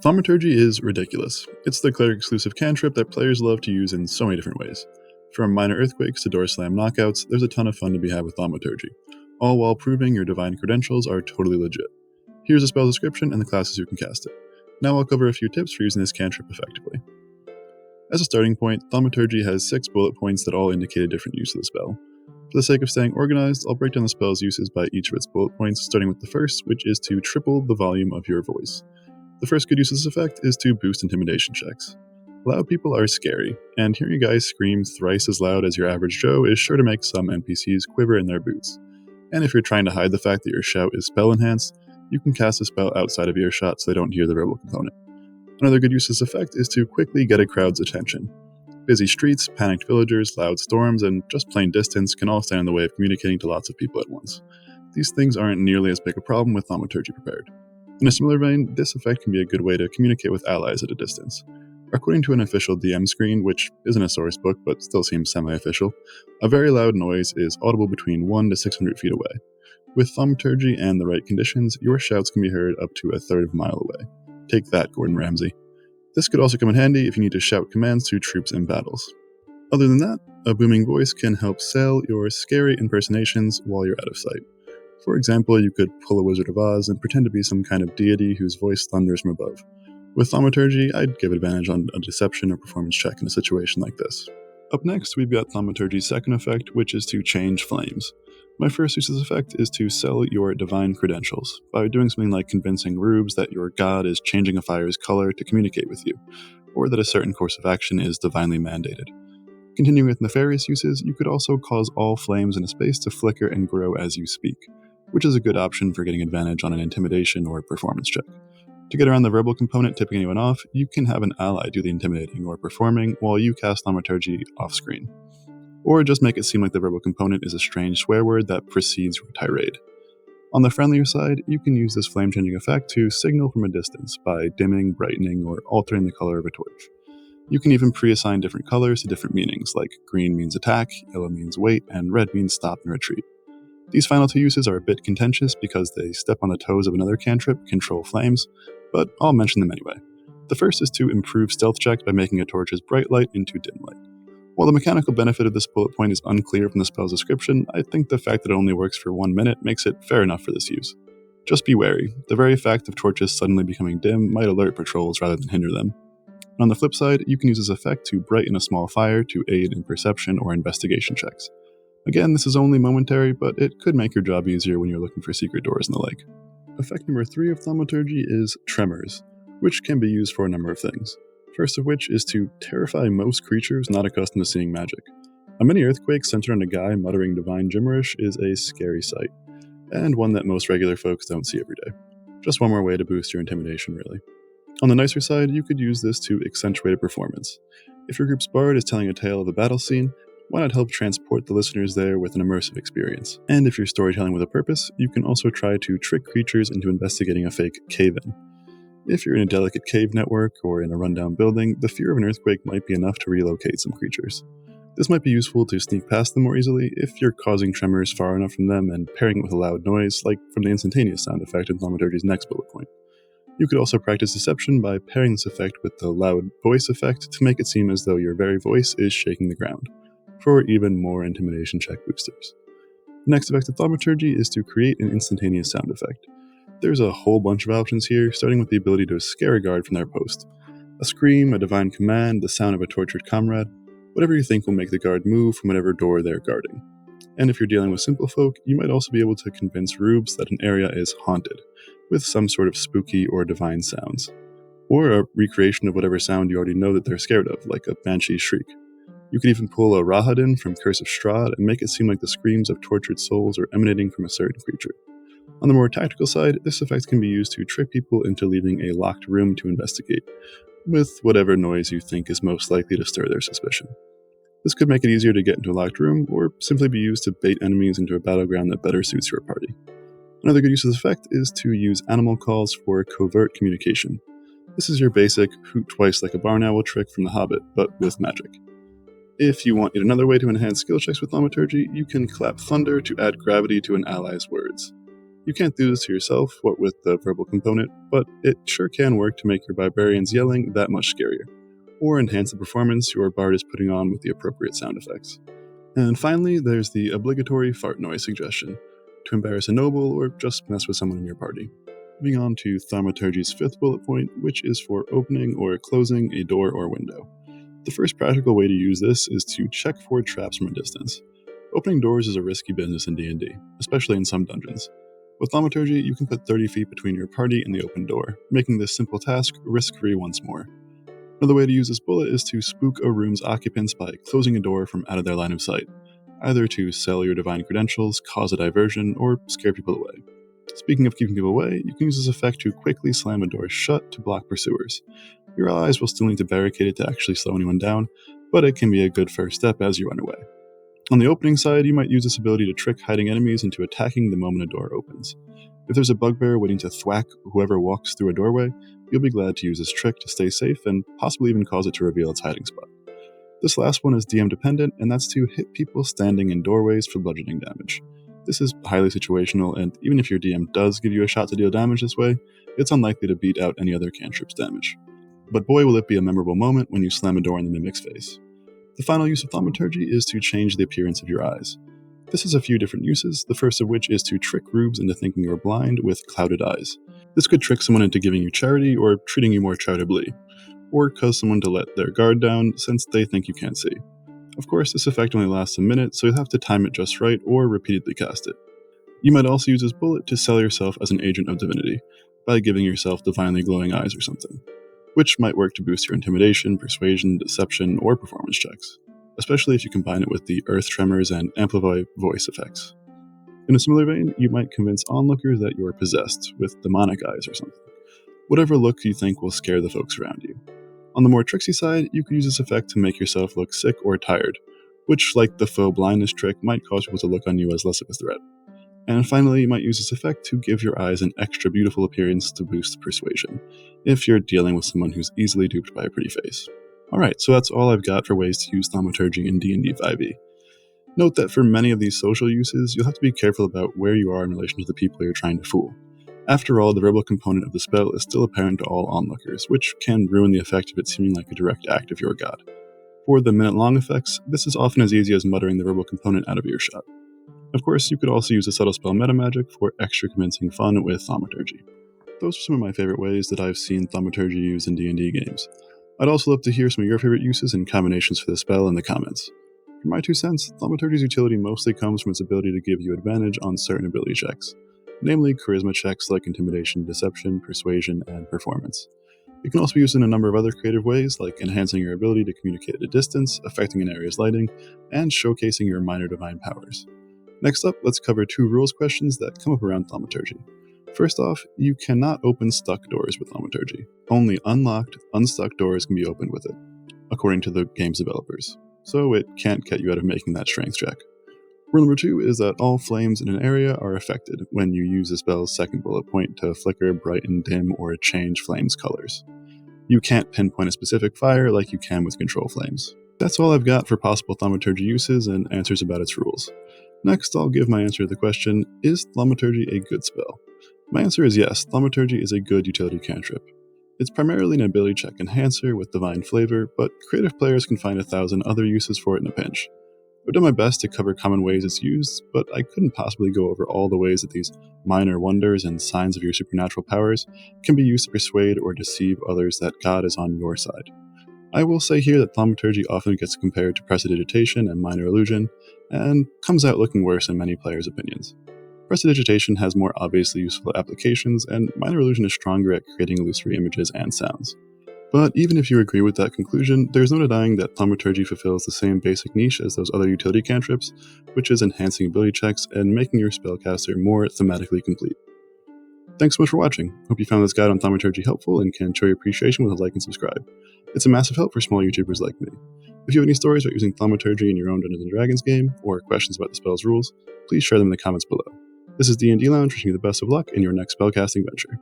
Thaumaturgy is ridiculous. It's the cleric-exclusive cantrip that players love to use in so many different ways. From minor earthquakes to door slam knockouts, there's a ton of fun to be had with Thaumaturgy, all while proving your divine credentials are totally legit. Here's a spell description and the classes you can cast it. Now I'll cover a few tips for using this cantrip effectively. As a starting point, Thaumaturgy has 6 bullet points that all indicate a different use of the spell. For the sake of staying organized, I'll break down the spell's uses by each of its bullet points, starting with the first, which is to triple the volume of your voice. The first good use of this effect is to boost intimidation checks. Loud people are scary, and hearing a guy scream thrice as loud as your average Joe is sure to make some NPCs quiver in their boots. And if you're trying to hide the fact that your shout is spell enhanced, you can cast a spell outside of earshot so they don't hear the verbal component. Another good use of this effect is to quickly get a crowd's attention. Busy streets, panicked villagers, loud storms, and just plain distance can all stand in the way of communicating to lots of people at once. These things aren't nearly as big a problem with Thaumaturgy prepared. In a similar vein, this effect can be a good way to communicate with allies at a distance. According to an official DM screen, which isn't a source book but still seems semi-official, a very loud noise is audible between 1 to 600 feet away. With Thaumaturgy and the right conditions, your shouts can be heard up to a third of a mile away. Take that, Gordon Ramsay. This could also come in handy if you need to shout commands to troops in battles. Other than that, a booming voice can help sell your scary impersonations while you're out of sight. For example, you could pull a Wizard of Oz and pretend to be some kind of deity whose voice thunders from above. With Thaumaturgy, I'd give advantage on a deception or performance check in a situation like this. Up next, we've got Thaumaturgy's second effect, which is to change flames. My first use of this effect is to sell your divine credentials, by doing something like convincing rubes that your god is changing a fire's color to communicate with you, or that a certain course of action is divinely mandated. Continuing with nefarious uses, you could also cause all flames in a space to flicker and grow as you speak, which is a good option for getting advantage on an intimidation or performance check. To get around the verbal component tipping anyone off, you can have an ally do the intimidating or performing while you cast Thaumaturgy off-screen. Or just make it seem like the verbal component is a strange swear word that precedes your tirade. On the friendlier side, you can use this flame-changing effect to signal from a distance by dimming, brightening, or altering the color of a torch. You can even pre-assign different colors to different meanings, like green means attack, yellow means wait, and red means stop and retreat. These final two uses are a bit contentious because they step on the toes of another cantrip, Control Flames, but I'll mention them anyway. The first is to improve stealth checks by making a torch's bright light into dim light. While the mechanical benefit of this bullet point is unclear from the spell's description, I think the fact that it only works for 1 minute makes it fair enough for this use. Just be wary, the very fact of torches suddenly becoming dim might alert patrols rather than hinder them. And on the flip side, you can use this effect to brighten a small fire to aid in perception or investigation checks. Again, this is only momentary, but it could make your job easier when you're looking for secret doors and the like. Effect number 3 of Thaumaturgy is Tremors, which can be used for a number of things. First of which is to terrify most creatures not accustomed to seeing magic. A mini earthquake centered on a guy muttering divine gibberish is a scary sight, and one that most regular folks don't see every day. Just one more way to boost your intimidation, really. On the nicer side, you could use this to accentuate a performance. If your group's bard is telling a tale of a battle scene, why not help transport the listeners there with an immersive experience? And if you're storytelling with a purpose, you can also try to trick creatures into investigating a fake cave-in. If you're in a delicate cave network or in a rundown building, the fear of an earthquake might be enough to relocate some creatures. This might be useful to sneak past them more easily if you're causing tremors far enough from them and pairing it with a loud noise, like from the instantaneous sound effect in Thaumaturgy's next bullet point. You could also practice deception by pairing this effect with the loud voice effect to make it seem as though your very voice is shaking the ground, for even more intimidation check boosters. The next effect of Thaumaturgy is to create an instantaneous sound effect. There's a whole bunch of options here, starting with the ability to scare a guard from their post. A scream, a divine command, the sound of a tortured comrade, whatever you think will make the guard move from whatever door they're guarding. And if you're dealing with simple folk, you might also be able to convince rubes that an area is haunted, with some sort of spooky or divine sounds. Or a recreation of whatever sound you already know that they're scared of, like a banshee's shriek. You could even pull a Rahadin from Curse of Strahd and make it seem like the screams of tortured souls are emanating from a certain creature. On the more tactical side, this effect can be used to trick people into leaving a locked room to investigate, with whatever noise you think is most likely to stir their suspicion. This could make it easier to get into a locked room, or simply be used to bait enemies into a battleground that better suits your party. Another good use of this effect is to use animal calls for covert communication. This is your basic hoot twice like a barn owl trick from The Hobbit, but with magic. If you want yet another way to enhance skill checks with Thaumaturgy, you can clap thunder to add gravity to an ally's words. You can't do this to yourself, what with the verbal component, but it sure can work to make your barbarians yelling that much scarier, or enhance the performance your bard is putting on with the appropriate sound effects. And finally, there's the obligatory fart noise suggestion, to embarrass a noble or just mess with someone in your party. Moving on to Thaumaturgy's fifth bullet point, which is for opening or closing a door or window. The first practical way to use this is to check for traps from a distance. Opening doors is a risky business in D&D, especially in some dungeons. With Thaumaturgy, you can put 30 feet between your party and the open door, making this simple task risk-free once more. Another way to use this bullet is to spook a room's occupants by closing a door from out of their line of sight, either to sell your divine credentials, cause a diversion, or scare people away. Speaking of keeping people away, you can use this effect to quickly slam a door shut to block pursuers. Your allies will still need to barricade it to actually slow anyone down, but it can be a good first step as you run away. On the opening side, you might use this ability to trick hiding enemies into attacking the moment a door opens. If there's a bugbear waiting to thwack whoever walks through a doorway, you'll be glad to use this trick to stay safe and possibly even cause it to reveal its hiding spot. This last one is DM dependent, and that's to hit people standing in doorways for bludgeoning damage. This is highly situational, and even if your DM does give you a shot to deal damage this way, it's unlikely to beat out any other cantrip's damage. But boy will it be a memorable moment when you slam a door in the mimic's face. The final use of Thaumaturgy is to change the appearance of your eyes. This has a few different uses, the first of which is to trick rubes into thinking you're blind with clouded eyes. This could trick someone into giving you charity or treating you more charitably, or cause someone to let their guard down since they think you can't see. Of course, this effect only lasts a minute, so you'll have to time it just right or repeatedly cast it. You might also use this bullet to sell yourself as an agent of divinity, by giving yourself divinely glowing eyes or something, which might work to boost your intimidation, persuasion, deception, or performance checks, especially if you combine it with the earth tremors and amplify voice effects. In a similar vein, you might convince onlookers that you're possessed with demonic eyes or something, whatever look you think will scare the folks around you. On the more tricksy side, you could use this effect to make yourself look sick or tired, which, like the faux blindness trick, might cause people to look on you as less of a threat. And finally, you might use this effect to give your eyes an extra beautiful appearance to boost persuasion, if you're dealing with someone who's easily duped by a pretty face. Alright, so that's all I've got for ways to use Thaumaturgy in D&D 5e. Note that for many of these social uses, you'll have to be careful about where you are in relation to the people you're trying to fool. After all, the verbal component of the spell is still apparent to all onlookers, which can ruin the effect of it seeming like a direct act of your god. For the minute-long effects, this is often as easy as muttering the verbal component out of earshot. Of course, you could also use a subtle spell metamagic for extra convincing fun with Thaumaturgy. Those are some of my favorite ways that I've seen Thaumaturgy used in D&D games. I'd also love to hear some of your favorite uses and combinations for the spell in the comments. For my 2 cents, Thaumaturgy's utility mostly comes from its ability to give you advantage on certain ability checks, namely charisma checks like intimidation, deception, persuasion, and performance. It can also be used in a number of other creative ways, like enhancing your ability to communicate at a distance, affecting an area's lighting, and showcasing your minor divine powers. Next up, let's cover 2 rules questions that come up around Thaumaturgy. First off, you cannot open stuck doors with Thaumaturgy. Only unlocked, unstuck doors can be opened with it, according to the game's developers, so it can't get you out of making that strength check. Rule number 2 is that all flames in an area are affected when you use the spell's second bullet point to flicker, brighten, dim, or change flames' colors. You can't pinpoint a specific fire like you can with control flames. That's all I've got for possible Thaumaturgy uses and answers about its rules. Next, I'll give my answer to the question, is Thaumaturgy a good spell? My answer is yes, Thaumaturgy is a good utility cantrip. It's primarily an ability check enhancer with divine flavor, but creative players can find 1,000 other uses for it in a pinch. I've done my best to cover common ways it's used, but I couldn't possibly go over all the ways that these minor wonders and signs of your supernatural powers can be used to persuade or deceive others that God is on your side. I will say here that Thaumaturgy often gets compared to prestidigitation and minor illusion, and comes out looking worse in many players' opinions. Prestidigitation has more obviously useful applications, and minor illusion is stronger at creating illusory images and sounds. But even if you agree with that conclusion, there's no denying that Thaumaturgy fulfills the same basic niche as those other utility cantrips, which is enhancing ability checks and making your spellcaster more thematically complete. Thanks so much for watching. Hope you found this guide on Thaumaturgy helpful and can show your appreciation with a like and subscribe. It's a massive help for small YouTubers like me. If you have any stories about using Thaumaturgy in your own Dungeons & Dragons game, or questions about the spell's rules, please share them in the comments below. This is D&D Lounge wishing you the best of luck in your next spellcasting venture.